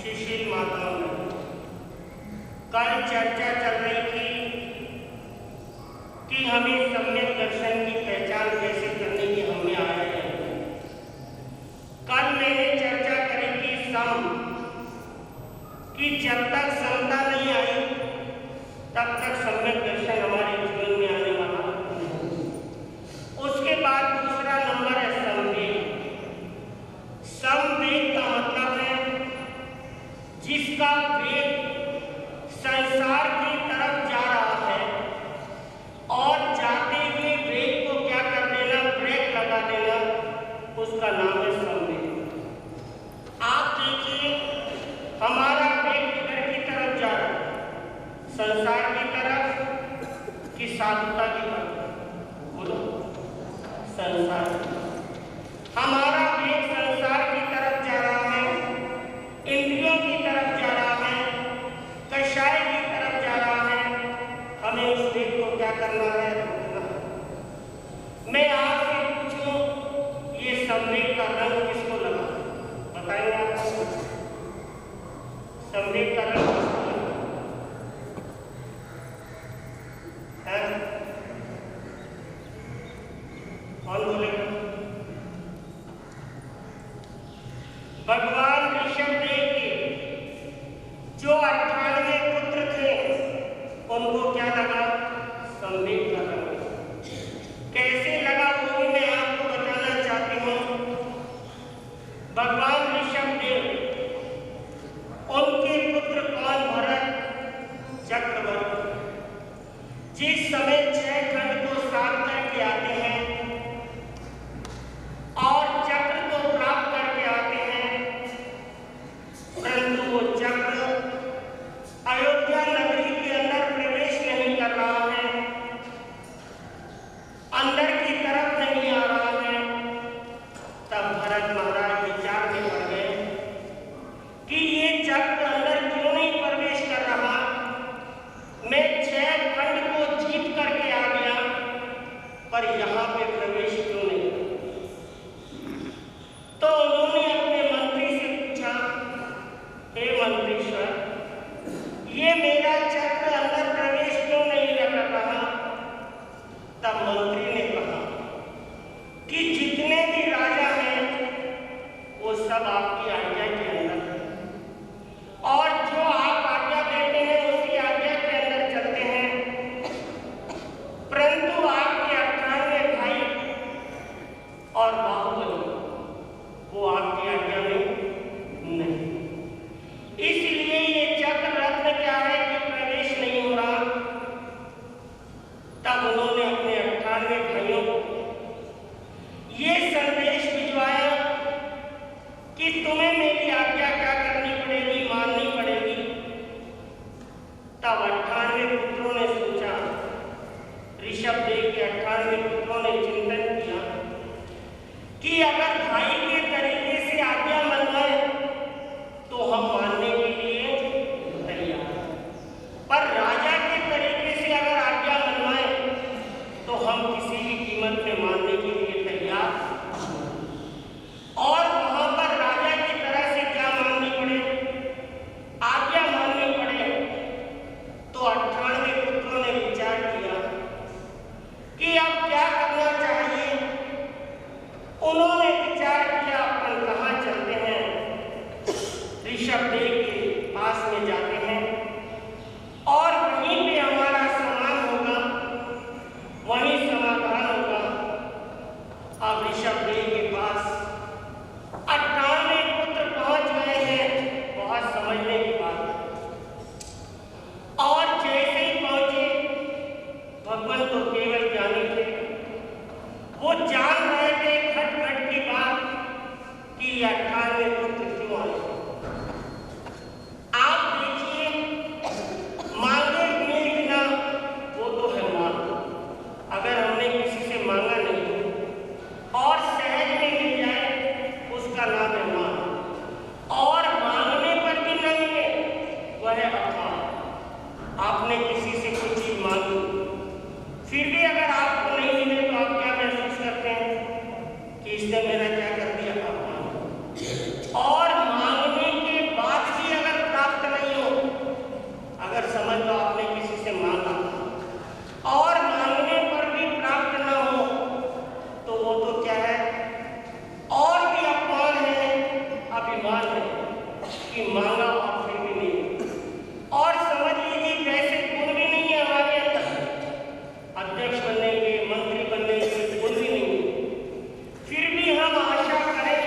सुशील माताओं में कल चर्चा चल रही थी कि हमें सम्यक दर्शन की पहचान कैसे करने की हमें आया है। कल मैंने चर्चा करी थी सम कि जब तक समता नहीं आई तब तक सम्यक दर्शन हमारे जीवन में आने वाला नहीं। उसके बाद दूसरा नंबर है संवेग। संवेग का मतलब है जिसका वेग संसार की तरफ जा रहा है और जाते हुए वेग को क्या कर देना, ब्रेक लगा देना, उसका नाम है संवेग। आप देखिए हमारा वेग किधर की तरफ जा रहा है, संसार की तरफ कि साधुता की तरफ? बोलो, संसार। हमारा वेग संसार की तरफ जा रहा है, इंद्रियों की तरफ जा रहा है, कषाय की तरफ जा रहा है। हमें उस वेग को क्या करना है, रोकना है। मैं आपसे पूछूं, ये संवेग का रंग किसको लगा? बताइए आपको, संवेग का रंग किसको लगा है? कौन बोलेगा? भगवान ऋषभदेव के जो 98 पुत्र थे उनको क्या लगा? संवेग लगा। कैसे लगा वो भी मैं आपको बताना चाहती हूँ। भगवान ऋषभदेव, उनके पुत्र कौन? भरत, चक्रवर्ती। जिस समय 6 खंड को साफ करके आते हैं और चक्र को प्राप्त करके आते हैं, परंतु वो चक्र अयोध्या नगरी के अंदर प्रवेश नहीं कर रहा है, अंदर की तरफ नहीं आ रहा है। तब भरत महाराज विचार में पड़ गए कि ये चक्र अंदर क्यों नहीं प्रवेश कर रहा। मैं 6 खंड को जीत करके आ गया, पर यहाँ पे प्रवेश क्यों नहीं? तो उन्होंने अपने मंत्री से पूछा, हे मंत्रीश्वर, ये मेरा चक्र अंदर प्रवेश क्यों नहीं कर रहा? तब मंत्री ने कहा कि जितने भी राजा हैं वो सब आपकी आज्ञा के अंदर हैं, और जो आप आज्ञा देते हैं उसी आज्ञा के अंदर चलते हैं, परंतु आपके 98 भाई और बाहुबली वो आपकी आज्ञा में नहीं। इसलिए ये चक्र रत्न क्या है कि प्रवेश नहीं हो रहा। तब उन्होंने अपने 98 भाइयों को ये संदेश भिजवाया कि तुम्हें मेरी आज्ञा क्या करनी पड़ेगी, माननी पड़ेगी। तब 98 पुत्रों ने सोचा, ऋषभदेव के 98 पुत्रों ने चिंतन किया कि अगर भाई के तरीके से आज्ञा मनवाए तो हम मानने के लिए तैयार हैं। कि मांगा और फिर भी नहीं। और समझ लीजिए वैसे गुण भी नहीं है हमारे अंदर, अध्यक्ष बनने के, मंत्री बनने के गुण भी नहीं है, फिर भी हम आशा करें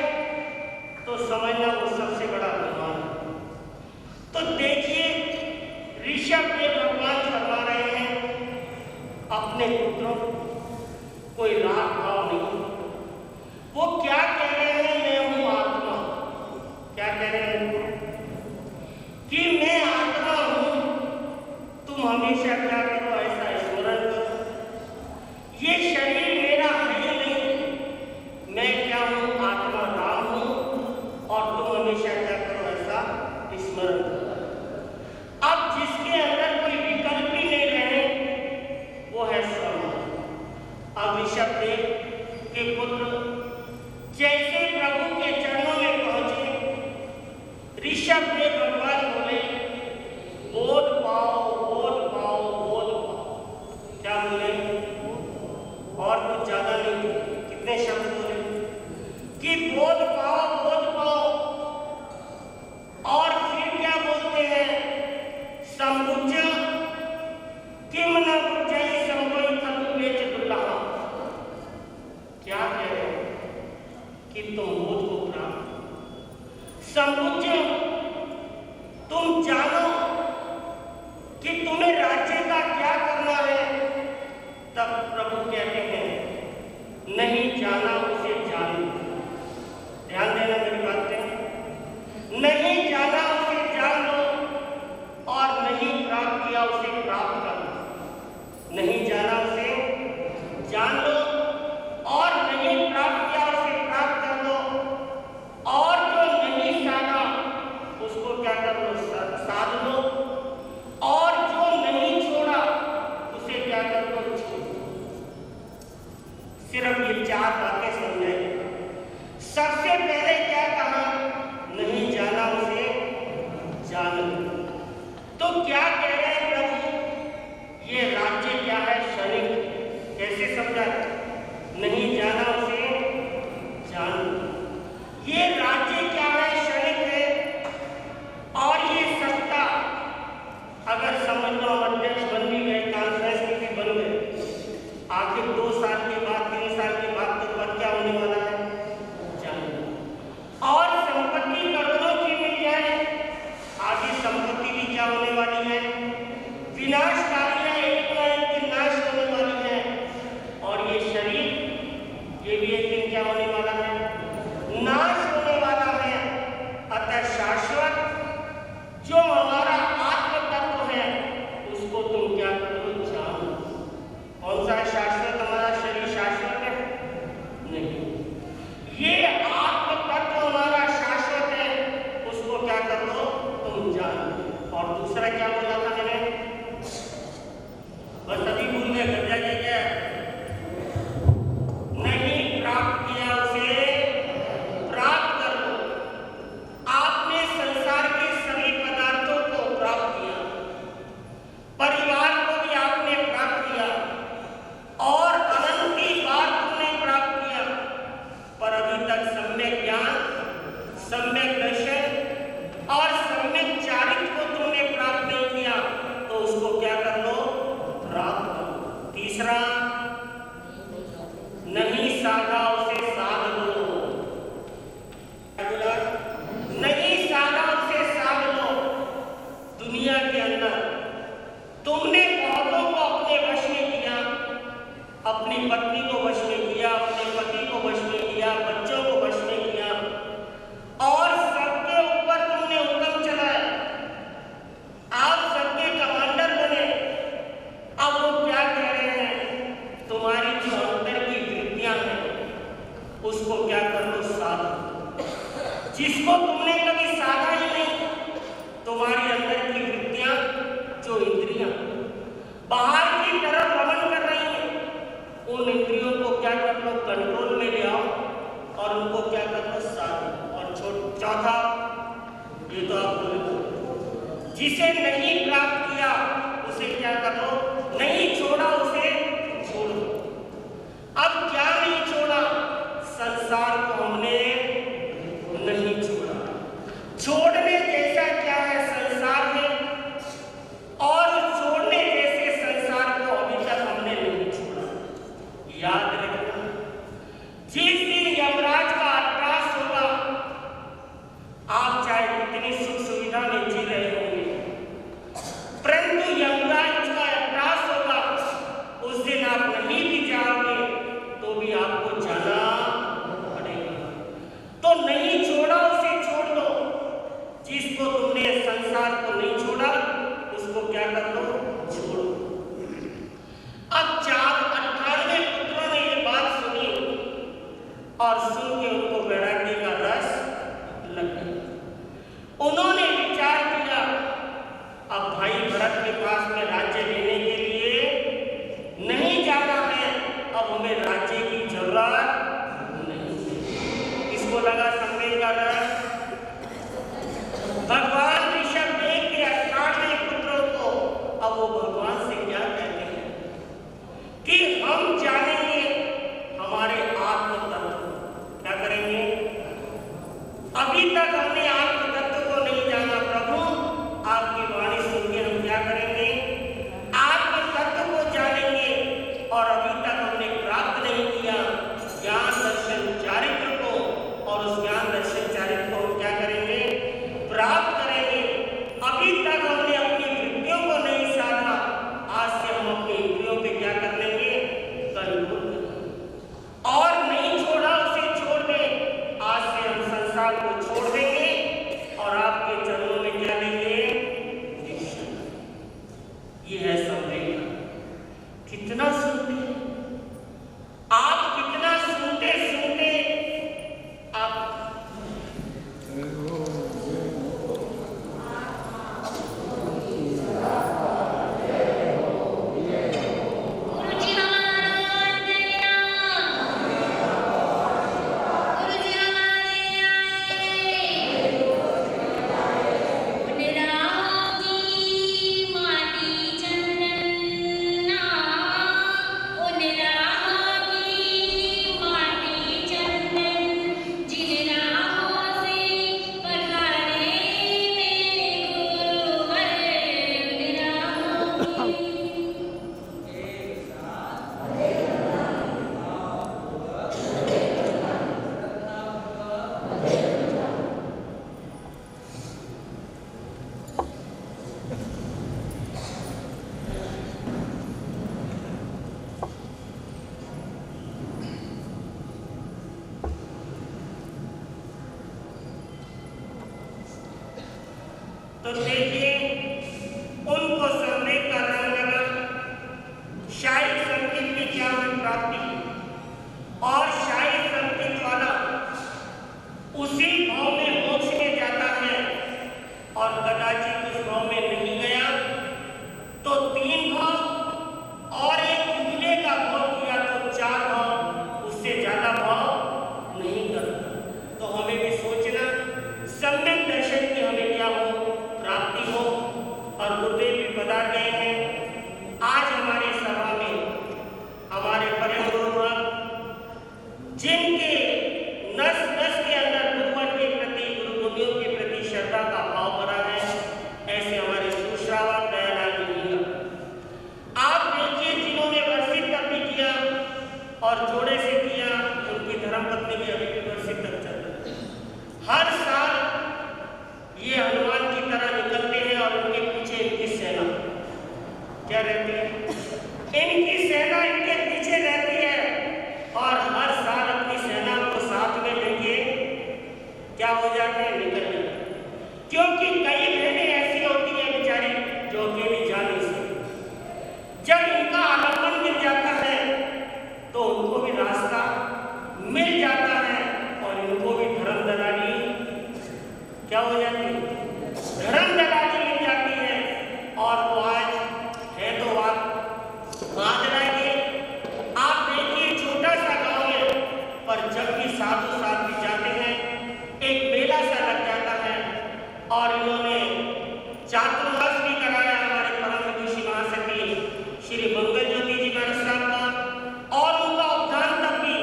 तो समझना वो सबसे बड़ा भगवान है। तो देखिए ऋषभ देव भगवान फरमा रहे हैं अपने पुत्रों, कोई राग भाव नहीं। वो क्या कह रहे हैं, मैं हूं आत्मा। क्या कह रहे हैं कि मैं आत्मा हूं, तुम हमेशा क्या करो, ऐसा स्मरण करो। ये शरीर मेरा है नहीं, मैं क्या हूं, आत्मा राम हूं, और तुम हमेशा क्या करो, ऐसा स्मरण करो। अब जिसके अंदर कोई विकल्प ही नहीं रहे वो है स्वयं। अब ऋषभ देव के पुत्र जैसे प्रभु के चरणों में पहुंचे, ऋषभ देव भगवान बोले बोध पाओ, बोध पाओ, बोध पाओ। क्या बोले, और कुछ ज्यादा नहीं, कितने शब्द बोले कि बोध पाओ, बोध पाओ। और फिर क्या बोलते हैं, संबुझ किम न बुझई संबई तनु बेच दुल्हा। क्या कह रहे हैं कि तुम बोध को प्राप्त, संबुझ तुम जानो कि तुम्हें राज्य का क्या करना है। तब प्रभु कहते हैं नहीं जाना उसे जान। ध्यान देना मेरी बात पे, नहीं जाना उसे जान लो, और नहीं प्राप्त किया उसे प्राप्त कर लो। नहीं जाना उसे जान लो, और नहीं प्राप्त किया उसे प्राप्त कर लो, और जो नहीं साधा उसको क्या कर लो, साध लो, और जो नहीं छोड़ा उसे क्या कर लो, छोड़ दो। सिर्फ ये चार बातें समझाई। सबसे पहले क्या कहा, नहीं जाना उसे जान लो। तो क्या कह रहे हैं प्रभु, ये राज्य क्या है, क्षणिक। कैसे समझा, नहीं जाना उसे जान लो। ये राज्य क्या है, क्षणिक है। और ये सत्ता अगर समझ लो अध्यक्ष बन भी गए, कॉन्फ्रेंस में भी बन गए, आखिर 2 साल के बाद, 3 साल के बाद तो पद क्या होने वाला है, जान लो। और संपत्ति करोड़ों की मिल जाए, आगे संपत्ति भी क्या होने वाली है, विनाशकारी है, एक ना एक दिन नाश होने वाली है। और ये शरीर, ये भी एक दिन क्या होने वाला है, नाश होने वाला है। अतः शाश्वत जो हमारा आत्म तत्व है उसको तुम क्या करो, जानो। कौन सा शाश्वत, हमारा शरीर शाश्वत है नहीं, ये आत्म तत्व हमारा शाश्वत है, उसको क्या कर लो, तुम जानो। और दूसरा क्या बोला था मैंने, बस अभी भूल गए, कर जाइए क्या, नहीं प्राप्त किया उसे प्राप्त कर लो। आपने संसार के सभी पदार्थों को प्राप्त किया, परिवार को भी आपने प्राप्त किया, और अनंती बार तुमने प्राप्त किया, पर अभी तक सम्यक ज्ञान, सम्यक दर्शन और सम्यक चारित्र को तुमने प्राप्त नहीं किया, तो उसको क्या कर लो, प्राप्त करो। तीसरा, नहीं साधा उसे साध लो। नहीं साधा उसे साध लो। दुनिया के अंदर तुमने बहुतों को अपने वश में किया, अपनी पत्नी को वश में किया, अपने पति को वश में किया, बच्चों को वश में किया, और सबके ऊपर तुमने हुक्म चलाया, आप सबके कमांडर बने। अब वो क्या कह रहे हैं, तुम्हारी जो अंदर की वृत्तियां हैं उसको क्या कर लो, साधो। जिसको तुमने कभी साधा ही नहीं, तुम्हारी अंदर की वृत्तियां, जो इंद्रियां बाहर की तरफ रमण कर रही हैं, उन इंद्रियों को क्या कर लो, कंट्रोल में ले आओ, और उनको क्या कर लो, साधो। और चौथा, ये तो आप बोले, जिसे नहीं प्राप्त किया उसे क्या करो, नहीं छोड़ा उसे छोड़ो। अब क्या नहीं छोड़ा, संसार को हमने नहीं छोड़ा। छोड़ने के सुविधा में जी रहे होंगे, परंतु यमराज का एहसास होगा, उस दिन आप नहीं भी जाओगे तो भी आपको जाना पड़ेगा। तो नहीं छोड़ा उसे छोड़ दो, जिसको तुमने संसार को नहीं छोड़ा उसको क्या कर दो, छोड़ो। अब 98 पुत्रों ने ये बात सुनी और सुन के उनको वैराग्य का रस लग गया। उन्होंने विचार किया, अब भाई भरत के पास में राज्य लेने के लिए नहीं जाना है, अब हमें राज्य की जरूरत नहीं। किसको लगा संवेद का रस? भगवान ऋषभ देव के 98 पुत्रों को अब वो भगवान से क्या कहते हैं कि हम जानेंगे हमारे आत्म तत्व। क्या करेंगे? अभी तक हमने आत्म तत्व को नहीं जाना प्रभु, आपकी वाणी सुन के हम क्या करेंगे? आत्म तत्व को जानेंगे। और अभी तक हमने प्राप्त नहीं किया ज्ञान दर्शन चारित्र को, और उस ज्ञान दर्शन चारित्र को हम क्या करेंगे? प्राप्त करेंगे। अभी तक हमने अपनी वृत्तियों को नहीं साधा, आज से हम अपनी इंद्रियों पे क्या कर लेंगे? कंट्रोल। और नहीं छोड़ा उसे छोड़ दे, आज से हम संसार को छोड़ देंगे और आपके चरणों में क्या लेंगे? ये है संवेद। कितना सुनते आप, कितना सुनते सुनते आप तो देखिए उनको संवेद का रंग लगा। शाही संगीत की क्या हुई प्राप्ति, और शाही संगीत वाला उसी भाव में मोक्ष में जाता है, और कदाचित उस भाव में नहीं गया तो 3 भाव और एक किले का भाव किया तो 4 भाव, उससे ज्यादा भाव नहीं करता। तो हमें भी सोचना, सम्यक दर्शन की हमें क्या हो, प्राप्ति हो। और गुरुदेव भी पधार गए हैं आज हमारे सभा में, हमारे परम गुरुवर जिनके नस नस के अंदर गुरुवर के प्रति, गुरु गुरुओं के प्रति श्रद्धा का भाव भरा है, ऐसे हमारे सुश्रावक दयालाल जी। आप देखिए जिन्होंने वर्षित तक भी किया और जोड़े से किया, उनकी धर्मपत्नी भी अभी भी वर्षित तक चल रही है। हर साल ये हनुमान की तरह निकलते हैं और उनके पीछे इनकी सेना क्या रहती है? इनकी सेना इनके पीछे रहती है और हर साल अपनी सेना को साथ में लेके क्या हो जाते हैं? निकल जाते हैं। क्योंकि कई बहनें ऐसी होती हैं बेचारी जो अकेली जा नहीं सकती। जब इनका आलम्बन मिल जाता है तो उनको भी रास्ता मिल जाता है और इनको भी धर्म दलाली क्या हो जाती है? धर्म दलाली मिल जाती है। और वो आज है तो आप लाइए, आप देखिए छोटा सा गांव है, पर जब भी साधु साथ भी जाते हैं एक मेला सा लग जाता है। और इन्होंने चातुर्मास भी कराया हमारे परम ऋषि महासती श्री मंगल ज्योति जी महाराज साहब का, और उनका उपदान तक भी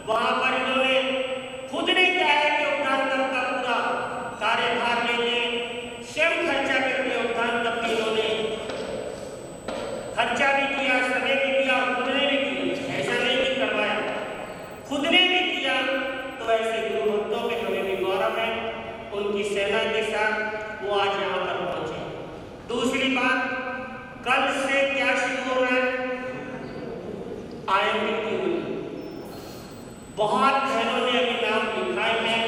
वहां पर इन्होंने खुद ने क्या है कि उपदान तक का पूरा कार्यभार लेके स्वयं खर्चा करके उपदान तक भी इन्होंने खर्चा भी किया, समय भी दिया, खुद ने भी किया। ऐसा नहीं कि करवाया, खुद ने भी किया। तो ऐसे गुरु भक्तों पे हमें भी गौरव है। उनकी सेना के साथ वो कल से क्या शुरू हो रहा है? आयंती की होली। बहुत बहनों ने अभी नाम लिखाए हैं,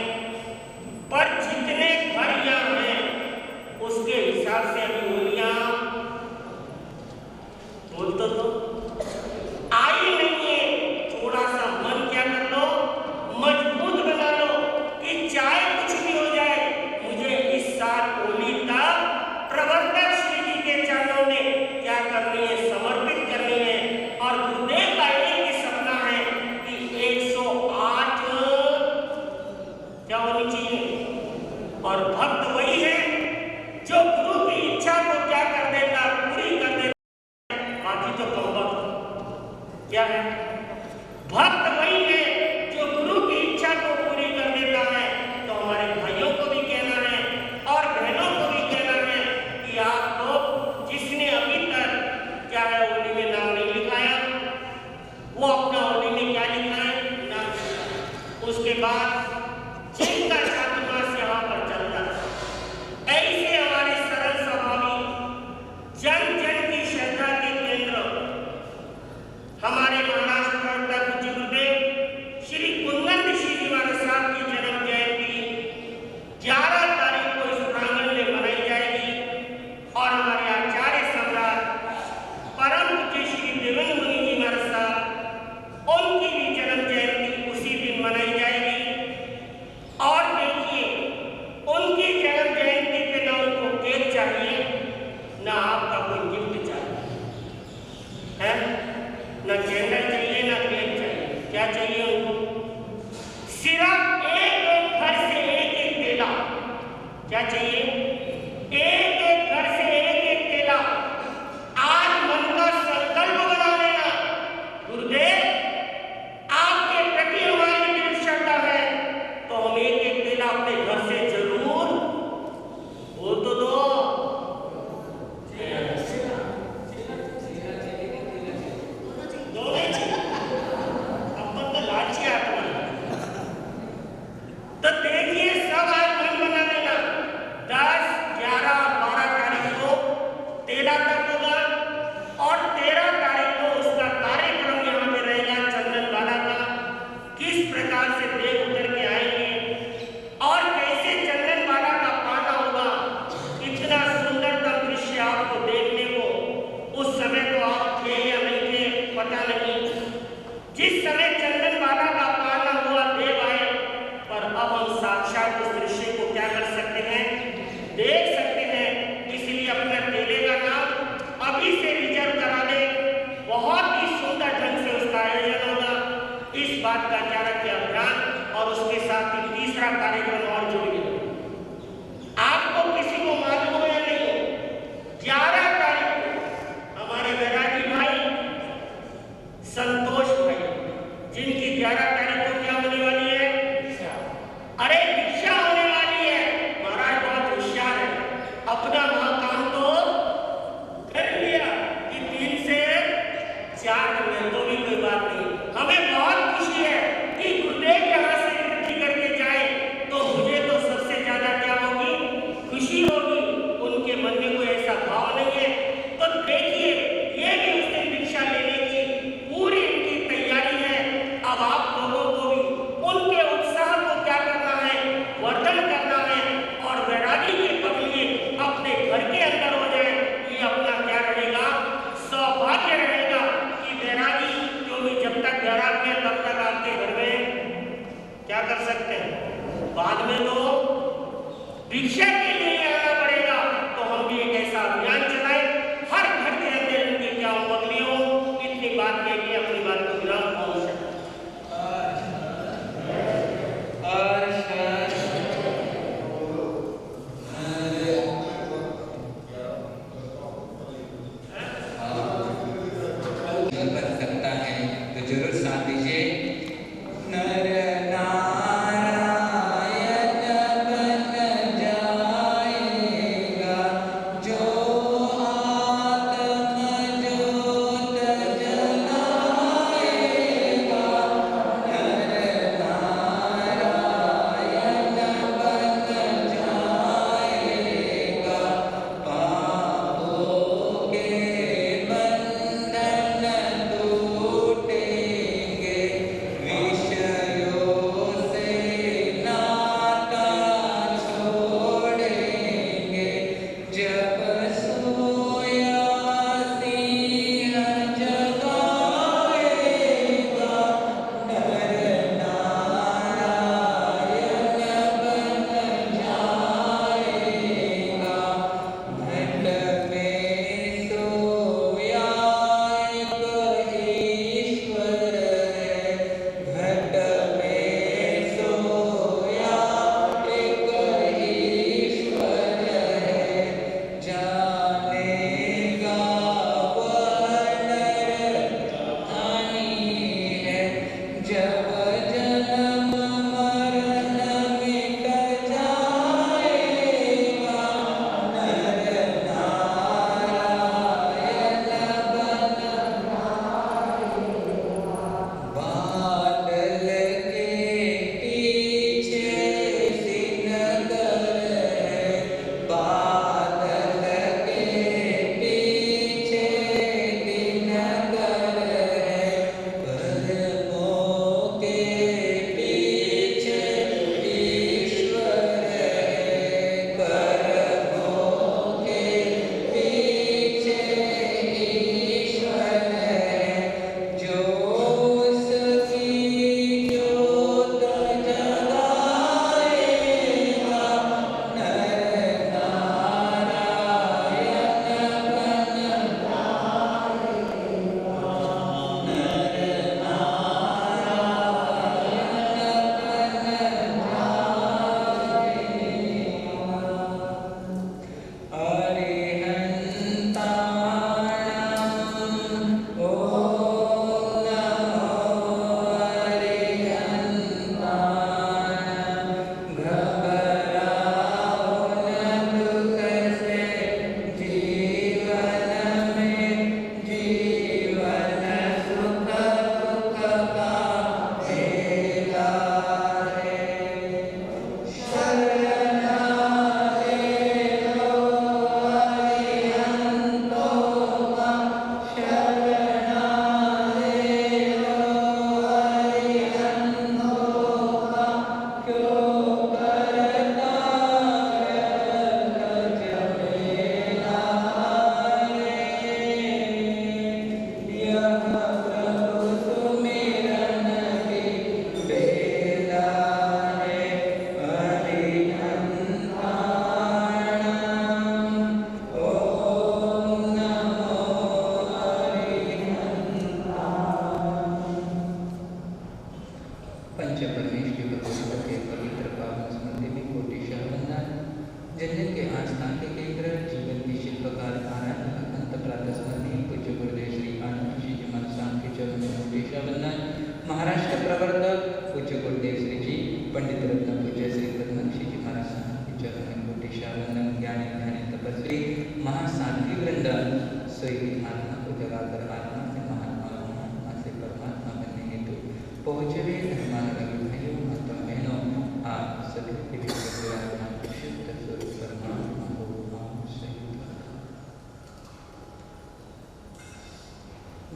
पर जितने घर यहाँ हैं उसके हिसाब से अभी होलियां बोल तो आई नहीं है। थोड़ा सा मन क्या कर लो, मजबूत बना लो कि चाहे कुछ भी हो जाए, मुझे इस साल होली तक प्रवर्तक श्री जी के चरणों में क्या करनी है, समर्पित करनी है। और गुरुदेव का एक ही सपना है कि 108 क्या होनी चाहिए। और भक्त वही है जो गुरु की इच्छा को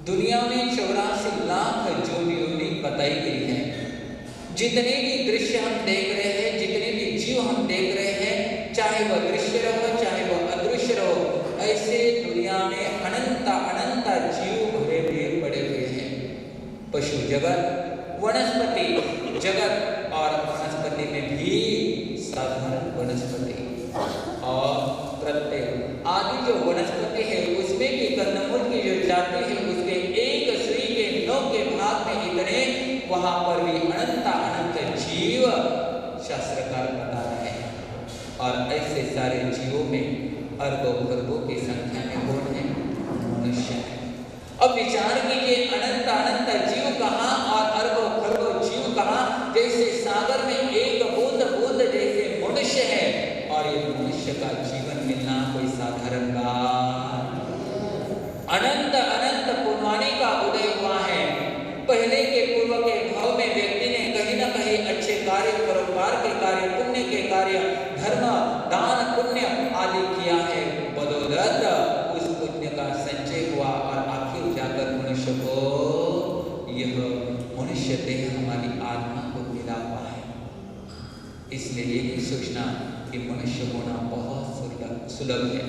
दुनिया में 84 लाख ज्योतिर्लिंग बताई गई है। जितने भी दृश्य हम देख रहे हैं, जितने भी जीव हम देख रहे हैं, चाहे वह दृश्य रहो चाहे वह अदृश्य रहो, ऐसे दुनिया में अनंत अनंत जीव भरे हुए पड़े हुए हैं। पशु जगत, वनस्पति जगत और वनस्पति में भी साधारण वनस्पति और प्रत्येक आदि जो वनस्पति है उसमें भी कंदमूल की जो जाति है उसके एक सुई के नोक के भाग में इतने, वहां पर भी अनंत अनंत जीव शास्त्रकार बता रहे हैं। और ऐसे सारे जीवों में अरबों खरबों की संख्या में कौन है? मनुष्य है। अब विचार कीजिए, अनंत अनंत जीव कहाँ और अरबों खरबों जीव कहाँ? जैसे सागर में एक बूंद बूंद जैसे मनुष्य है, और ये मनुष्य का जीवन मिलना कोई साधारण बात। अनंत अनंत पुण्यवाणी का उदय हुआ है। पहले के पूर्व के भाव में व्यक्ति ने कहीं न कहीं अच्छे कार्य, परोपकार के कार्य, पुण्य के कार्य, धर्म दान पुण्य आदि किया है। बदौलत उस पुण्य का संचय हुआ और आखिर जाकर मनुष्य को यह मनुष्य देह हमारी आत्मा को मिला हुआ है। इसलिए ये सोचना कि मनुष्य होना बहुत सुलभ है।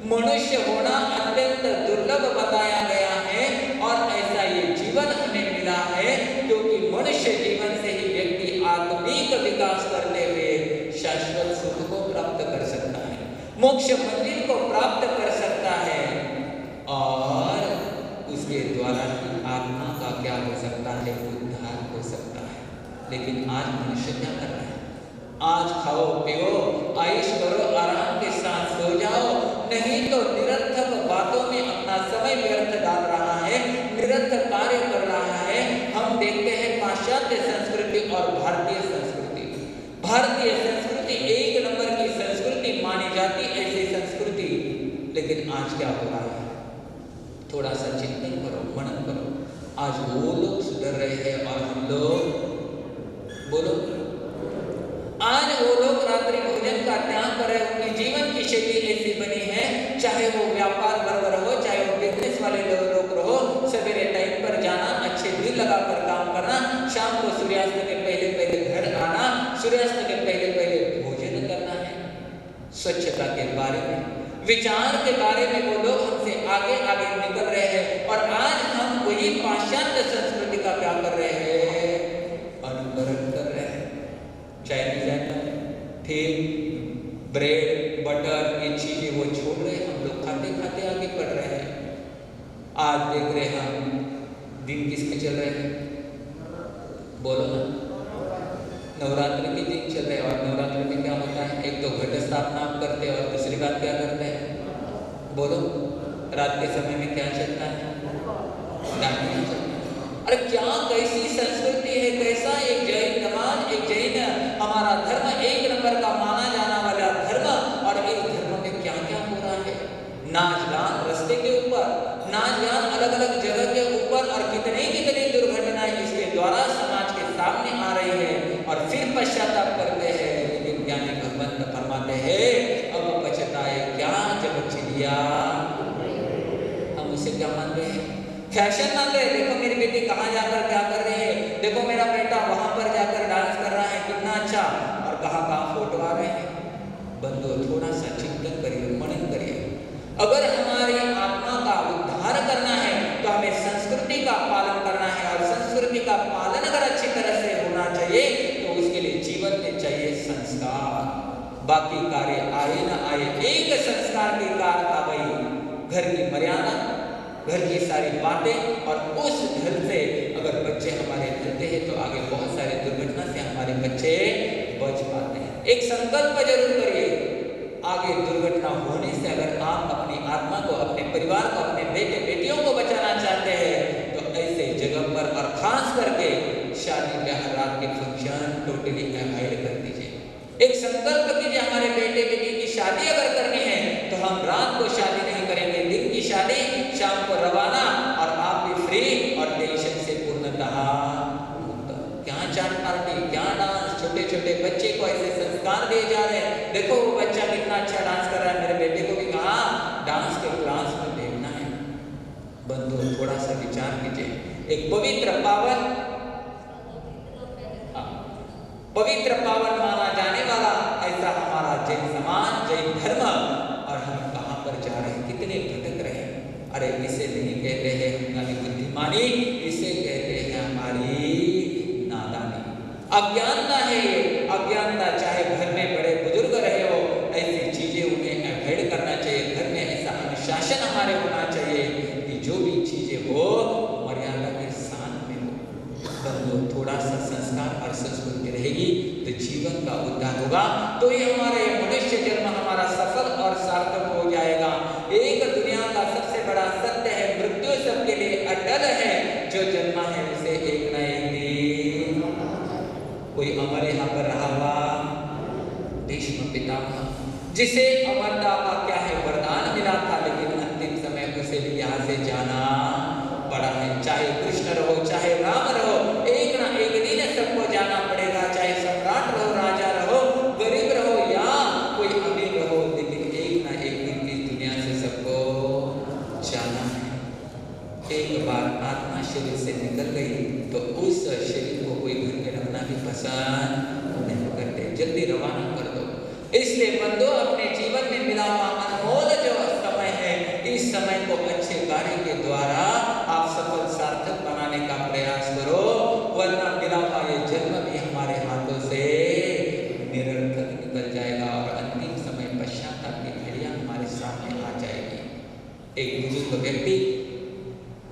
मनुष्य होना अत्यंत दुर्लभ बताया गया है और ऐसा ये जीवन हमें मिला है क्योंकि मनुष्य जीवन से ही व्यक्ति आत्मिक विकास करते हुए शाश्वत सुख को प्राप्त कर सकता है, मोक्ष मंदिर को प्राप्त कर सकता है और उसके द्वारा ही आत्मा का क्या हो सकता है, उद्धार हो सकता है। लेकिन आज मनुष्य क्या कर रहा है? आज खाओ पियो आयुष करो, आराम के साथ सो जाओ, नहीं तो निरर्थक बातों में अपना समय व्यर्थ डाल रहा है, निरर्थक कार्य कर रहा है। हम देखते हैं पाश्चात्य संस्कृति और भारतीय संस्कृति। भारतीय संस्कृति एक नंबर की संस्कृति मानी जाती, ऐसी संस्कृति, लेकिन आज क्या हो रहा है? थोड़ा सा चिंतन करो, मनन करो। आज वो लोग सुधर रहे हैं और हम लोग, बोलो, आज वो लोग रात्रि भोजन का त्याग कर रहे, उनकी जीवन की शैली ऐसी बनी है, चाहे वो व्यापार वर्ग रहो, चाहे वो बिजनेस वाले लोग रहो, सवेरे टाइम पर जाना, अच्छे दिल लगाकर काम करना, शाम को सूर्यास्त के पहले पहले घर आना, सूर्यास्त के पहले पहले भोजन करना है। स्वच्छता के बारे में, विचार के बारे में वो लोग हमसे आगे आगे निकल रहे हैं और आज हम वही पाश्चात्य संस्कृति का क्या कर रहे हैं? अनुकरण कर रहे हैं। चाइनीज आइटम, फिर ब्रेड बटर, ये चीजें वो छोड़ रहे हैं, हम लोग खाते खाते आगे बढ़ रहे हैं। आज देख रहे हैं हम दिन किसके चल रहे हैं? बोलो ना, नवरात्र के दिन चल रहे हैं। और नवरात्र में क्या होता है? एक तो घट स्थापना आप करते हैं और दूसरी बात क्या करते हैं? बोलो, रात के समय में क्या चलता है? डांडिया चलता है। अरे क्या कैसी संस्कृति है, कैसा एक जैन समाज, एक जैन हमारा धर्म एक नंबर का माना जाना वाला धर्म, और इस धर्म में क्या क्या हो रहा है? नाच गान रास्ते के ऊपर, नाच गान अलग अलग जगह के ऊपर, और कितने कितने दुर्घटनाएं इसके द्वारा समाज के सामने आ रही है और फिर पश्चाताप करते हैं। लेकिन ज्ञानी भगवंत फरमाते हैं अब पछताए क्या जब चिड़िया। हम उसे क्या मान रहे हैं? फैशन मान रहे हैं। देखो मेरी बेटी कहाँ जाकर क्या कर रही है, देखो मेरा बेटा वहां पर जाकर डांस कर रहा है, कितना अच्छा, और कहाँ कहाँ फोटो आ रहे हैं। बंदो थोड़ा सा चिंतन करिए, मनन करिए। अगर हमारी आत्मा का उद्धार करना है तो हमें संस्कृति का पालन करना है, और संस्कृति का पालन अगर अच्छी तरह से होना चाहिए तो उसके लिए जीवन में चाहिए संस्कार। बाकी कार्य आए ना आए, एक संस्कार की कार आ गई, घर की मर्यादा, घर की सारी बातें, और उस घर से अगर बच्चे हमारे चलते हैं तो आगे बहुत सारी दुर्घटना से हमारे बच्चे बच पाते हैं। एक संकल्प जरूर करिए, आगे दुर्घटना होने से अगर आप अपनी आत्मा को, अपने परिवार को, अपने बेटे बेटियों को बचाना चाहते हैं तो ऐसे जगह पर, और खास करके शादी ब्याह रात के फंक्शन टोटली अवॉइड कर दीजिए। एक संकल्प कीजिए, हमारे बेटे बेटी की शादी अगर करनी है तो हम रात को शादी नहीं करेंगे, दिन की शादी, शाम को रवाना, और आप भी फ्री और टेंशन से पूर्णतः मुक्त। क्या चाट पार्टी, क्या डांस, छोटे छोटे बच्चे को ऐसे संस्कार दिए जा रहे हैं। देखो वो बच्चा कितना अच्छा डांस कर रहा है, मेरे बेटे को भी कहा डांस के क्लास में देखना है। बंधु थोड़ा सा विचार कीजिए। एक पवित्र पावन माना जाने वाला ऐसा हमारा जैन समाज, जैन धर्म, और हम कहाँ पर जा रहे हैं, कितने भटक रहे हैं। अरे इसे नहीं कहते हैं हमारी बुद्धिमानी, इसे कहते हैं हमारी नादानी, अज्ञानता है ये। अज्ञानता, चाहे घर में बड़े बुजुर्ग रहे हो, ऐसी चीजें उन्हें अवॉइड करना चाहिए। घर में ऐसा अनुशासन हमारे होना चाहिए कि जो भी चीजें हो मर्यादा के साथ में हो। बंधु थोड़ा सा संस्कार और संस्कृति रहेगी तो जीवन का उद्धार होगा, तो ये हमारे मनुष्य जन्म हमारा सफल और सार्थक हो जाएगा। एक दुनिया का सबसे बड़ा सत्य है, मृत्यु सबके लिए अटल है, जो जन्मा है उसे एक न एक दिन। कोई अमर यहाँ पर रहा हुआ भीष्म पितामह, जिसे अमरता का क्या है वरदान मिला था, लेकिन अंतिम समय उसे भी यहाँ से जाना पड़ा है। चाहे कृष्ण रहो, चाहे राम रहो, एक ना एक दिन सबको जाना पड़ेगा। चाहे सम्राट रहो, राजा रहो, गरीब रहो या कोई अमीर रहो, लेकिन एक ना एक दिन द्वारा आप सफल सार्थक बनाने का प्रयास करो, वरना बिना पाए जन्म भी हमारे हाथों से निरर्थक निकल जाएगा और अंतिम समय पश्चाताप की घड़ियां हमारे सामने आ जाएगी। एक बुजुर्ग व्यक्ति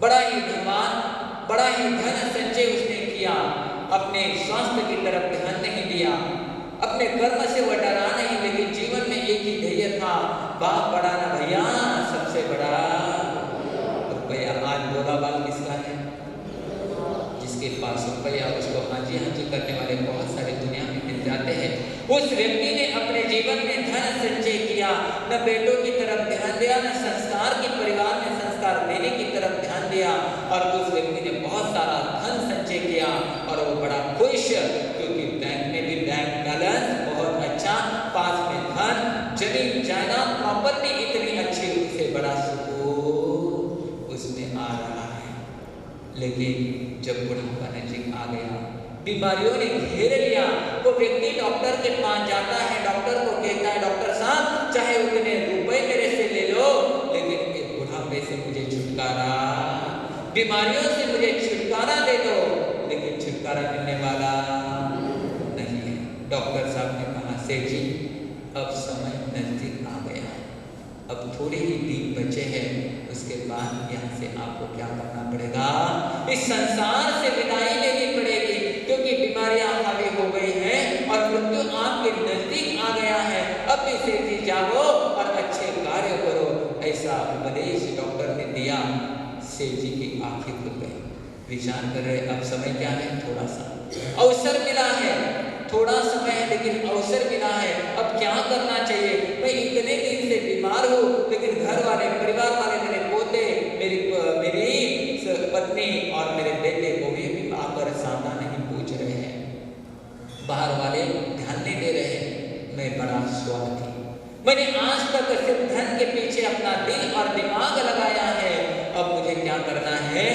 बड़ा ही धनवान, बड़ा ही धन संचय उसने किया, अपने स्वास्थ्य की तरफ ध्यान नहीं दिया, अपने कर्म से वह डरा नहीं, लेकिन जीवन में एक ही ध्येय था, बाप बड़ा ना भैया, सबसे बड़ा रुपया। आज बोला बाल किसका है? जिसके पास रुपया, उसको हाजी हाजी करने वाले बहुत सारे दुनिया में मिल जाते हैं। उस व्यक्ति ने अपने जीवन में धन संचय किया, न बेटों की तरफ ध्यान दिया, न संस्कार की परिवार में संस्कार देने की तरफ ध्यान दिया, और उस व्यक्ति ने बहुत सारा धन संचय किया और वो बड़ा खुश, क्योंकि बैंक में भी बैंक बैलेंस बहुत अच्छा, पास में धन, जमीन जायदाद, प्रॉपर्टी इतनी अच्छी, उससे बड़ा सुकून उसमें आ रहा है। लेकिन जब बुढ़ापा नजीक आ गया, बीमारियों ने घेर लिया, वो व्यक्ति डॉक्टर के पास जाता है, डॉक्टर को कहता है, डॉक्टर साहब चाहे उतने रुपए मेरे से ले लो, लेकिन इस बुढ़ापे से मुझे छुटकारा, बीमारियों से मुझे छुटकारा दे दो। लेकिन छुटकारा मिलने वाला नहीं है। डॉक्टर साहब ने कहा, सेठ जी अब समय नजदीक आ गया है, अब थोड़े ही दिन बचे हैं, उसके बाद यहाँ से आपको क्या करना पड़ेगा, इस संसार से विदाई लेनी पड़ेगी, क्योंकि बीमारियां हावी हो गई हैं और मृत्यु आपके नजदीक आ गया है। अब भी सेठ जी जागो और अच्छे कार्य करो। ऐसा उपदेश डॉक्टर ने दिया। सेठ जी की आंखें खुल गई, विचार कर रहे, अब समय क्या है, थोड़ा सा अवसर मिला है, थोड़ा समय है लेकिन अवसर मिला है, अब क्या करना चाहिए। मैं इतने दिन से बीमार हूँ, लेकिन घर वाले, परिवार वाले, मेरे पोते, मेरी पत्नी और मेरे बेटे को भी आकर सामना नहीं पूछ रहे हैं, बाहर वाले ध्यान नहीं दे रहे हैं। मैं बड़ा स्वार्थी, मैंने आज तक सिर्फ धन के पीछे अपना दिल और दिमाग लगाया है, अब मुझे क्या करना है,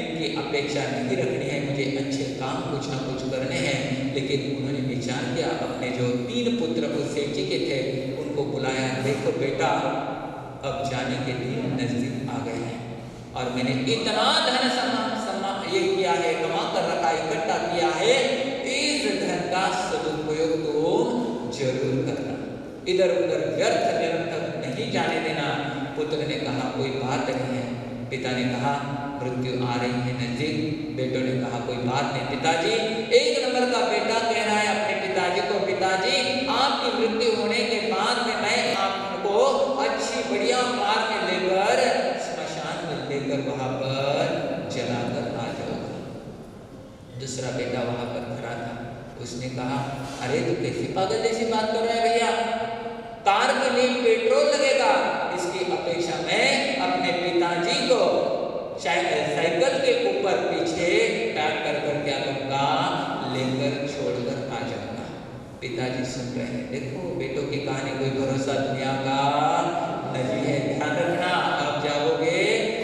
इनकी अपेक्षा नहीं रखनी है, मुझे अच्छे काम कुछ ना कुछ करने हैं। लेकिन उन्होंने विचार किया, अपने जो 3 पुत्र उस सेठ जी के थे उनको बुलाया, देखो बेटा अब जाने के दिन नजदीक आ गए हैं और मैंने इतना धन ये किया है, कमा कर रखा, इकट्ठा किया है, इस धन का सदुपयोग तुम जरूर करना, इधर उधर व्यर्थ निरर्थक नहीं जाने देना। पुत्र ने कहा कोई बात नहीं है। पिता ने कहा मृत्यु आ रही है नजदीक। बेटों ने कहा कोई बात नहीं पिताजी। 1 नंबर का बेटा कह रहा है अपने पिताजी को, पिताजी आपकी मृत्यु होने के बाद में मैं आपको अच्छी बढ़िया कार में लेकर स्मशान में लेकर वहां पर जलाकर आ जाऊंगा। दूसरा बेटा वहां पर खड़ा था, उसने कहा अरे तू कैसी पागल जैसी बात कर रहा है भैया, कार के लिए पेट्रोल लगेगा, इसकी अपेक्षा मैं अपने पिताजी को साइकिल के ऊपर पीछे पैक कर क्या करूंगा, लेकर छोड़कर आ जाऊंगा। पिताजी सुन रहे हैं, देखो बेटों की कहानी, कोई भरोसा दुनिया का नहीं है, ध्यान रखना, आप जाओगे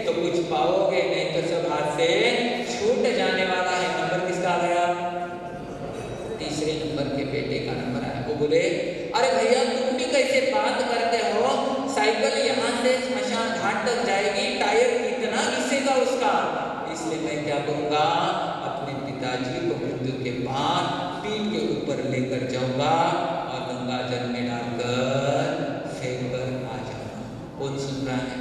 तो कुछ पाओगे, नहीं तो सब हाथ से छूट जाने वाला है। नंबर किसका आ गया? तीसरे नंबर के बेटे का नंबर आया। वो बोले अरे भैया तुम भी कैसे बात करते हो, साइकिल यहाँ से स्मशान घाट तक जाएगी, टायर कितना घिसेगा उसका, इसलिए मैं क्या करूँगा, अपने पिताजी को मृत्यु के बाद पीठ के ऊपर लेकर जाऊंगा और गंगा जल में डालकर फेंक कर आ जाऊंगा। कौन सुन रहा है?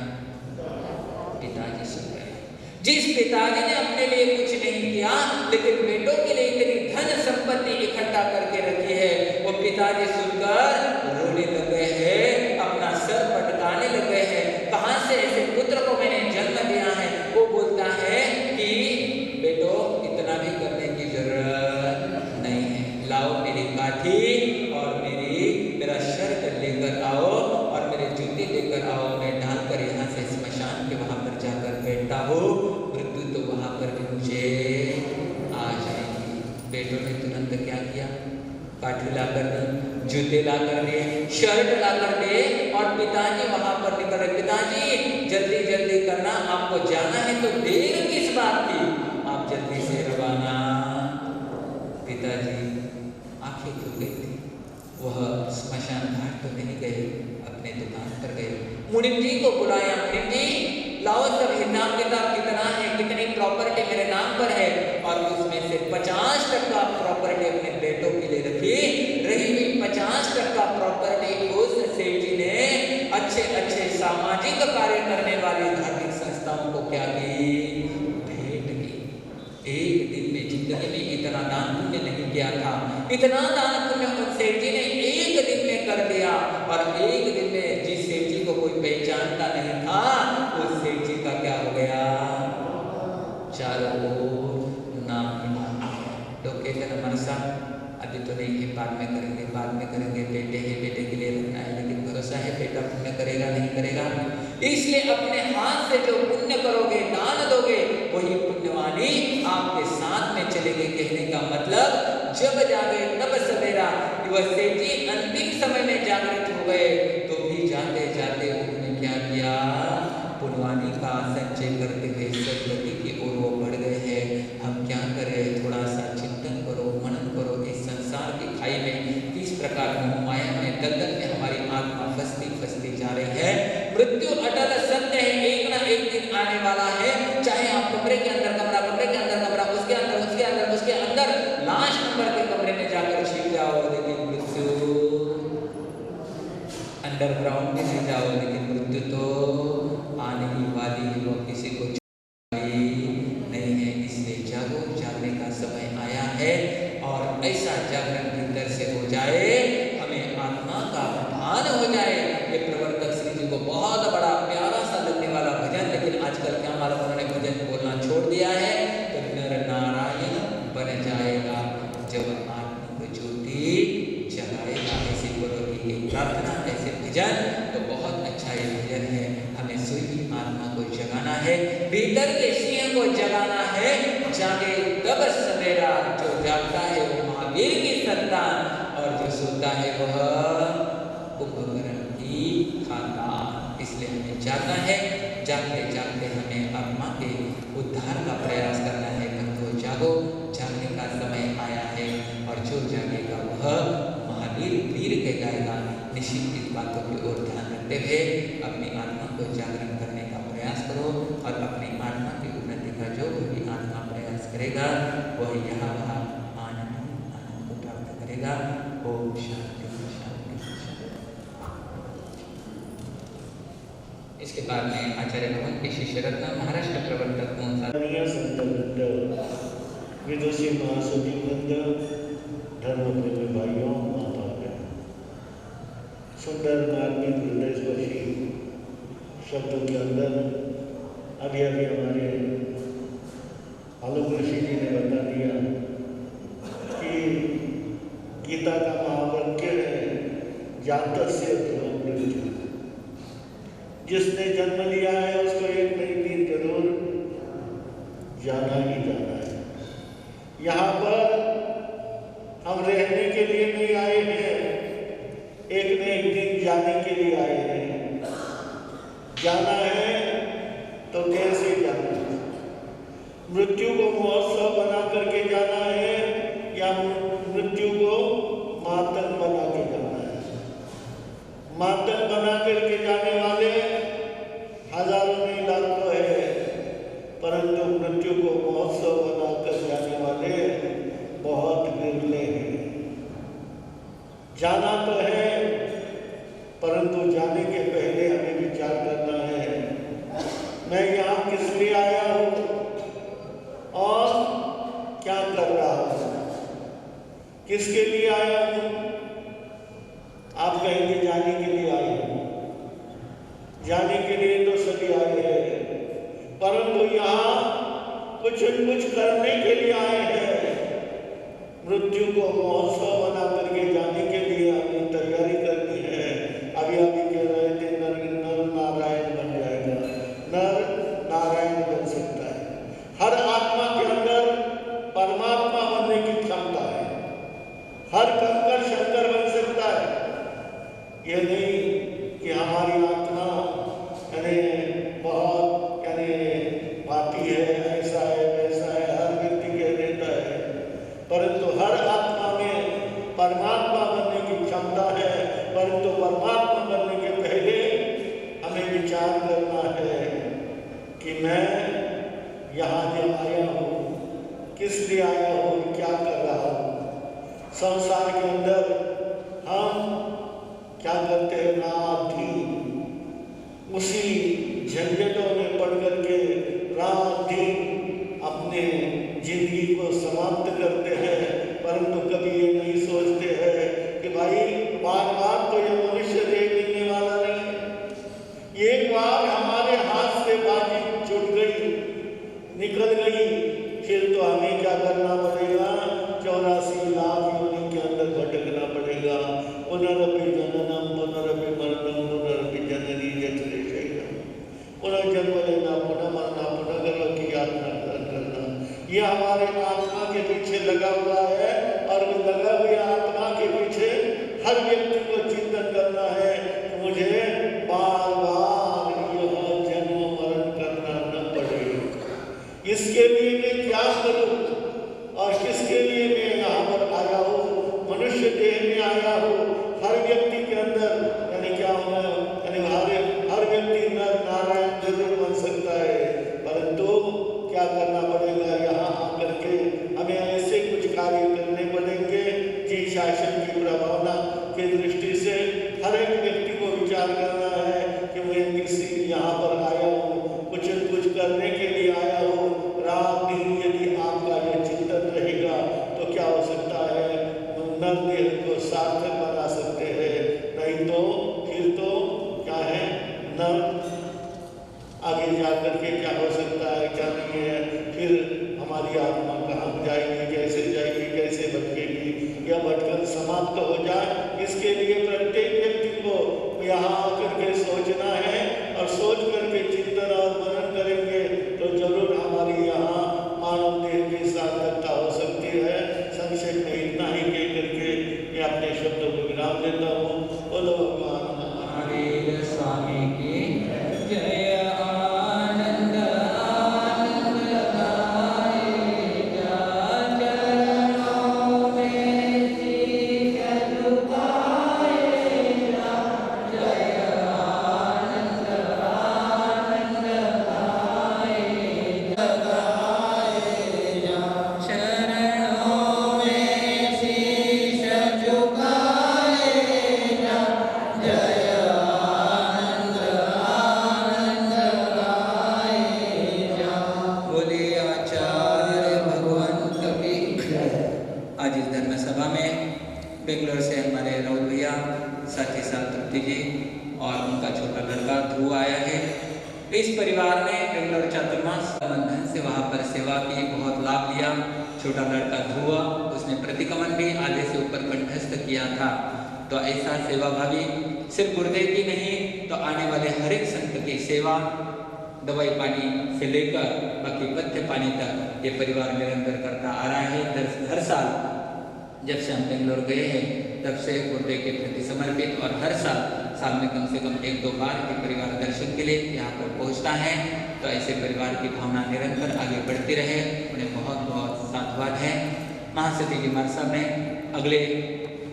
पिताजी सुन रहे हैं। जिस पिताजी ने अपने लिए कुछ नहीं किया लेकिन बेटों के लिए इतनी धन संपत्ति इकट्ठा करके रखी है, वो पिताजी सुनकर रोने लग गए हैं, अपना सर पटकाने लग गए हैं, कहां से ऐसे पुत्र को मैंने जन्म दिया है। वो बोलता है कि बेटो इतना भी करने की जरूरत नहीं है, लाओ मेरी काठी और मेरा शर्ट लेकर आओ और मेरे जूते लेकर आओ, मैं डालकर यहाँ से स्मशान के वहां पर जाकर बैठता हूँ, मृत्यु तो वहां पर भी मुझे आ जाएगी। बेटों ने तुरंत क्या किया, काठी ला कर दी, जूते ला कर दिए, शर्ट ला कर दिए और पिताजी वहां पर निकल रहे। पिताजी जल्दी जल्दी करना, आपको जाना है तो देर किस बात की, आप जल्दी से रवाना। पिताजी आंखें खुल गई थी, वह स्मशान घाट तो नहीं गए, अपने दुकान पर गए, मुनिम जी को बुलाया, मुनिम जी लाओ सब हिसाब किताब कितना है, कितनी प्रॉपर्टी मेरे नाम पर है, और उसमें से 50% प्रॉपर्टी अपने बेटों के लिए रखी। रही हुई 50% प्रॉपर्टी उस सेठ जी ने अच्छे अच्छे सामाजिक कार्य करने वाली धार्मिक संस्थाओं को क्या की, भेंट की। एक दिन में जिंदगी में इतना दान पुण्य नहीं किया था, इतना दान पुण्य उन सेठ जी ने एक दिन में कर दिया। और एक दिन में जिस सेठ जी को कोई पहचानता नहीं था, उस सेठ जी का क्या हो गया, चारों ओर नाम ही नाम। लोग कहते हैं मनसा अभी तो नहीं है, बाद में करेंगे, बाद में करेंगे, बेटे है बेटे के लिए रखना है, लेकिन भरोसा है बेटा पुण्य करेगा नहीं करेगा। इसलिए अपने हाथ से जो पुण्य करोगे, दान दोगे, वही पुण्यवानी आपके साथ में चलेगी। कहने का मतलब जब जागे तब सवेरा। वह सेठ जी अंतिम समय में जागृत हो गए, तो भी जाते जाते उन्होंने क्या किया, पुण्यवानी का संचय करते हुए सदगति की ओर वो बढ़ गए हैं। हम क्या करें, थोड़ा सा चिंतन करो, मनन करो। इस संसार की खाई में किस प्रकार मोह माया में दलदल में हमारी आत्मा फंसती फंसती जा रही है। मृत्यु अटल सत्य है, एक ना एक दिन आने वाला है। चाहे आप कमरे के अंदर कमरा, कमरे के अंदर कमरा, उसके अंदर उसके अंदर उसके अंदर लास्ट नंबर के कमरे में जाकर छिप जाओ, लेकिन मृत्यु अंडरग्राउंड में नहीं जाओ, लेकिन मृत्यु तो आने ही वाली है, वो किसी को नहीं है। इसलिए जागो, जागने का समय आया है, और ऐसा जागरण भीतर से हो जाए, हमें आत्मा का भान हो जाए। ये प्रवर्तक श्री जी को बहुत बड़ा प्यारा सा लगने वाला भजन, लेकिन आजकल क्या मालूम, उन्होंने भजन बोलना छोड़ दिया है। तो नर नारायण बन जाएगा जब आत्मा ज्योति जगाएगा। ऐसी गुरु की एक प्रार्थना, ऐसे भजन, तो बहुत अच्छा ये भजन है। हमें सोई आत्मा को जगाना है, भीतर के सिंह को जगाना है। जागे तब सवेरा, जो जागता है वो महावीर की संतान, और जो सोता है वह कुंभकर्ण की खानदान। इसलिए हमें जागना है, जागते जागते हमें आत्मा के उद्धार का प्रयास करना है। बंधुओं जागो, जागने का समय आया है, और जो जागेगा वह महावीर वीर कहलाएगा। निश्चित इस बातों की ओर ध्यान रखते हुए अपनी आत्मा को जागरण करने का प्रयास करो, और अपनी आत्मा की उन्नति का जो भी आत्मा प्रयास करेगा वह यहाँ वहाँ आनंद को प्राप्त करेगा। ओम शांति शांति शांति। इसके बाद में आचार्य भगवान के शिष्य रत्न महाराष्ट्र प्रवर्तक विदुषी महासुदी वृंद, धर्म प्रेमी भाइयों, माता बहनों, सुंदर मार्मिक हृदय स्पर्शी शब्दों के अंदर अभी अभी हमारे आलोक ऋषि जी ने बता दिया कि गीता का महावाक्य है, जातस्य ध्रुवं मृत्युः। जिसने जन्म लिया है उसको एक नई दिन जरूर जाना ही जाना है। यहाँ पर हम रहने के लिए नहीं आए हैं, एक न एक दिन जाने के लिए आए हैं। जाना है तो कैसे जाना है? मृत्यु को महोत्सव बना करके जाना है, या मृत्यु को मातम बना के जाना है? मातम बना करके जाने वाले हजारों नहीं लाखों है, परंतु मृत्यु को महोत्सव बनाकर जाने वाले बहुत विरले हैं। जाना तो है, परंतु जाने के पहले हमें विचार करना है, मैं यहाँ किस लिए आया हूँ और क्या कर रहा हूँ, किसके लिए आया हूँ? आप कहेंगे जाने के लिए आए हूँ। जाने के लिए तो सभी आए हैं, परंतु यहाँ कुछ करने के लिए आए हैं। मृत्यु को महोत्सव बना करके जाने के लिए हमें तैयारी करनी है। अभी कह रहे थे नर नारायण बन जाएगा, नर नारायण बन सकता है। हर आत्मा के अंदर परमात्मा बनने की क्षमता है। हर कंकर शंकर बन सकता है। ये नहीं कि हमारी आत्मा बहुत पापी है, ऐसा है वैसा है, हर व्यक्ति कह देता है, परंतु हर आत्मा में परमात्मा बनने की क्षमता है। परंतु परमात्मा बनने के पहले हमें विचार करना है कि मैं यहाँ जो आया हूँ किस लिए आया हूँ, क्या कर रहा हूँ। संसार के अंदर हम क्या करते हैं, रात दिन उसी झंझटों में पड़ करके रात दिन अपने जिंदगी को समाप्त करते हैं, परंतु कभी ये नहीं सोचते हैं कि भाई बार बार तो ये मनुष्य देह मिलने वाला नहीं है। एक बार हमारे हाथ से बाजी छूट गई, निकल गई, फिर तो हमें क्या करना पड़ेगा, 84 लाख योनि के अंदर भटकना पड़ेगा। पुनरपि जननम पुनरपि मरणम पुनरपि जननी जठरेशय्या, पुनः जन्म लेना, पुनः मरना, पुनः गर्भ की यातना करना, ये हमारे आत्मा के पीछे लगा हुआ है। और लगा हुए आत्मा के पीछे हर व्यक्ति को चिंतन करना है कि मुझे बार बार यह जन्म मरण करना न पड़े। इसके लिए मैं क्या करूं और किसके लिए मैं यहाँ पर आया हूँ, मनुष्य देह में आया हूँ। हर व्यक्ति के अंदर यानी क्या होना, यानी हर व्यक्ति नर नारायण जरूर बन सकता है, परंतु क्या करना पड़ेगा, यहाँ आकर के हमें ऐसे कुछ कार्य करने पड़ेंगे जी शासन की प्रभावना की दृष्टि से हर एक व्यक्ति को विचार करना है कि मैं किसी यहाँ पर आया हूँ, कुछ करने के लिए आया हूँ। रात दिन यदि आपका यह चिंतन रहेगा तो क्या हो सकता है, नर देह को सार्थक बना सकते हैं, नहीं तो फिर तो क्या है, नर आगे जाकर के क्या हो सकता है, क्या नहीं है, फिर हमारी आत्मा कहाँ जाएगी, कैसे जाएगी, कैसे भटकेगी। यह भटकन समाप्त हो जाए, इसके लिए प्रत्येक व्यक्ति को यहाँ आकर के सोचना है, और सोच करके चिंतन और मनन करेंगे तो जरूर हमारी यहाँ मानव देह की सार्थकता हो सकती है। संक्षेप में इतना ही कह करके मैं अपने शब्दों को विराम देता हूँ। बोलो भगवान महावीर स्वामी की जय। बेंगलोर से हमारे राहुल भैया, साथ ही साथ तृप्ति जी और उनका छोटा लड़का ध्रुव आया है। इस परिवार ने बेंगलोर चातुर्मास बंधन से वहाँ पर सेवा की, बहुत लाभ लिया। छोटा लड़का ध्रुव, उसने प्रतिक्रमण भी आधे से ऊपर कंठस्थ किया था। तो ऐसा सेवा भावी सिर्फ गुरुदेव की नहीं तो आने वाले हर एक संत की सेवा, दवाई पानी से लेकर बाकी पथ्य पानी तक ये परिवार निरंतर करता आ रहा है। हर साल जब से हम बेंगलोर गए हैं तब से गुरुदेव के प्रति समर्पित, और हर साल में कम से कम 1-2 बार ये परिवार दर्शन के लिए यहाँ पर पहुँचता है। तो ऐसे परिवार की भावना निरंतर आगे बढ़ती रहे, उन्हें बहुत बहुत साधुवाद है। महासती जी महाराज साहब ने अगले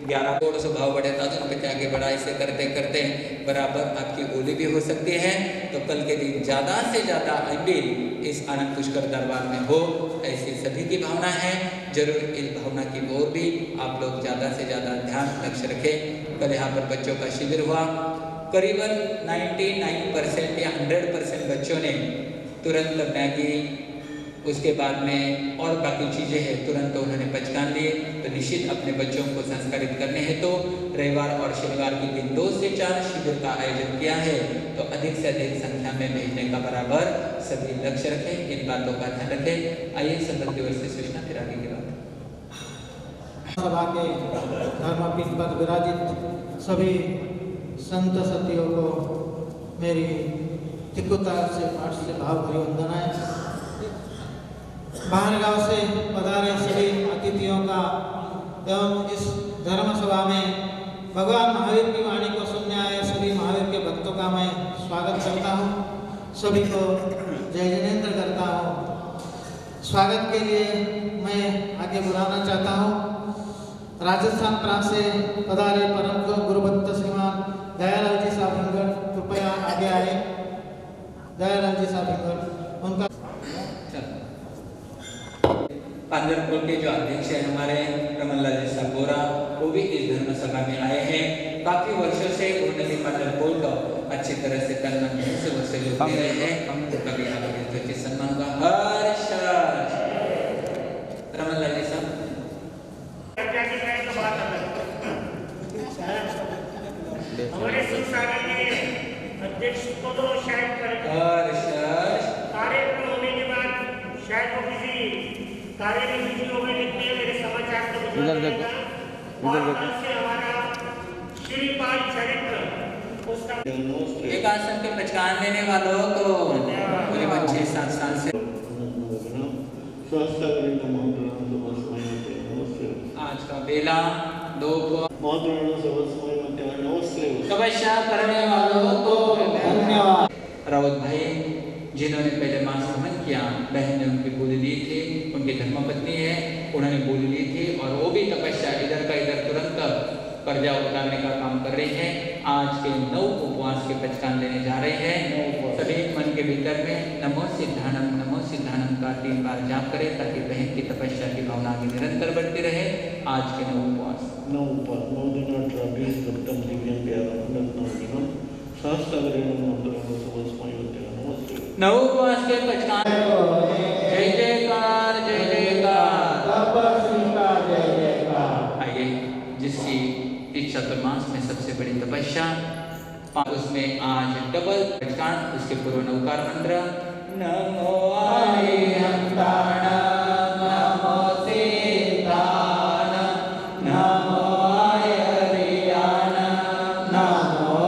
11 करोड़ से भाव बढ़े था, तो उनके आगे बढ़ा, इसे करते करते बराबर आपकी ओली भी हो सकती है। तो कल के दिन ज़्यादा से ज़्यादा अम्बिल इस आनंद पुष्कर दरबार में हो, ऐसी सभी की भावना है। जरूर इस भावना की ओर भी आप लोग ज़्यादा से ज़्यादा ध्यान लक्ष्य रखें। कल यहाँ पर बच्चों का शिविर हुआ, करीबन 99% या 100% बच्चों ने तुरंत मैगी, उसके बाद में और बाकी चीज़ें हैं तुरंत उन्होंने पहचान लिए। तो निश्चित अपने बच्चों को संस्कारित करने हैं तो रविवार और शनिवार के दिन 2 से 4 शिविर का आयोजन किया है। तो अधिक से अधिक संख्या में भेजने का बराबर सभी लक्ष्य रखें, इन बातों का ध्यान रखें। आइए संगत दिवस से सूचना, फिर आगे की बात। सभा के धर्मपीठ पर विराजित सभी संत सतियों को मेरी तिकुता से पाठ से भाव भरी वंदनाएं। बाहर गांव से पधारे सभी अतिथियों का एवं इस धर्म सभा में भगवान महावीर की वाणी को सुनने आए सभी महावीर के भक्तों का मैं स्वागत करता हूं। सभी को जय जनेन्द्र करता हूं। स्वागत के लिए मैं आगे बुलाना चाहता हूं राजस्थान प्रांत से पधारे परम गुरुभक्त श्रीमान दयालाल जी साहब हिंगड़, कृपया आगे आए। दयालाल जी साहब हिंगड़। पांजरपुर के जो अध्यक्ष है हमारे रमनलाल जी साबोरा, वो भी इस धर्म सभा में आए हैं। काफी वर्षों से उन्होंने भी पांजरपुर को अच्छी तरह से तन मन धन से वो सहयोग दे रहे हैं। तो कभी आप के सम्मान का हर्ष रमनलाल जी साहब। हमारे संस्थान के अध्यक्ष को तो शायद कार्यक्रम होने के बाद शायद वो किसी कार्य में बिजी हो गए, लिखने मेरे समाचार को इधर देखो से हमारा श्रीपाल चरित्र पुस्तक एक आसन के पहचान लेने वालों को करीबन 6-7 साल से आज का बेला दो तपस्या करने वालों को धन्यवाद। राउत भाई जिन्होंने पहले मां से हवन किया, बहन ने उनकी बोली ली थी, उनकी धर्मपत्नी है, उन्होंने बोली ली थी और वो भी तपस्या इधर का इधर तुरंत कर्जा उतारने का काम कर रही है। आज के 9 उपवास के पहचान लेने जा रहे हैं। सभी मन के भीतर में नमो सिद्धानम का 3 बार जाप करें ताकि बहन की तपस्या की भावना आगे निरंतर बढ़ती रहे। आज के 9 उपवास 9 दिन सप्तम दिव्यं प्यारं शास्त्रग्रहण मंत्रों नौ उपवास के पहचान जय जयकार आइए, जिसकी इस चतुर्मास में सबसे बड़ी तपस्या उसमें आज डबल पहचान, उसके पूर्व नौकार मंत्र नमो आर्यंताणं नमो सिद्धाणं नमो आर्याणं नमो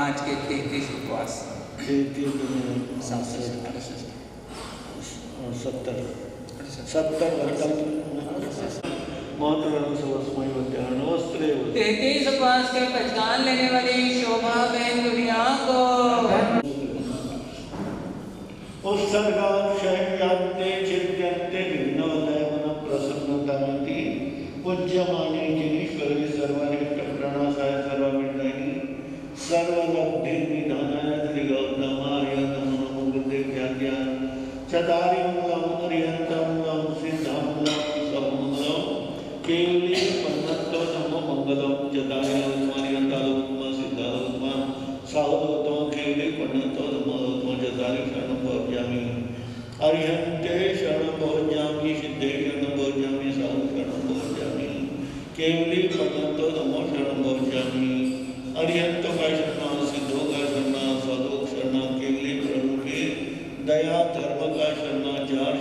आज के 33 उपवास 33 उपवास के पहचान लेने वाली शोभा बहन दुनिया को उत्सर्गाक्षयन्ते चिद्यन्ते विघ्नोदयमन प्रसन्नतामिति पूज्यमाने जिनीश्वरी सर्वानिष्टप्राणासाय सर्वविघ्नैः सर्वलब्धिर्निधानाय श्री गौतमाय नमो बुद्धेभ्याद्या चदारिमूलम् अर्यन्तमूलं सिद्धमूलं सबमूलं केवली पन्नत्तो नमो मंगलम चदारिमूलम् सिद्धालोत्तम सावधोत्तम केवली पन्नत्तो नमो चदारि शरणं भजामि अर्यन्ते शरणं भजामि सिद्धे शरणं भजामि साधु शरणं भजामि केवली पन्नत्तो नमो शरणं भजामि अर्यंत का शरण सिद्धो का शरण साधु शरण केवली प्रभु के दया धर्म का शरण चार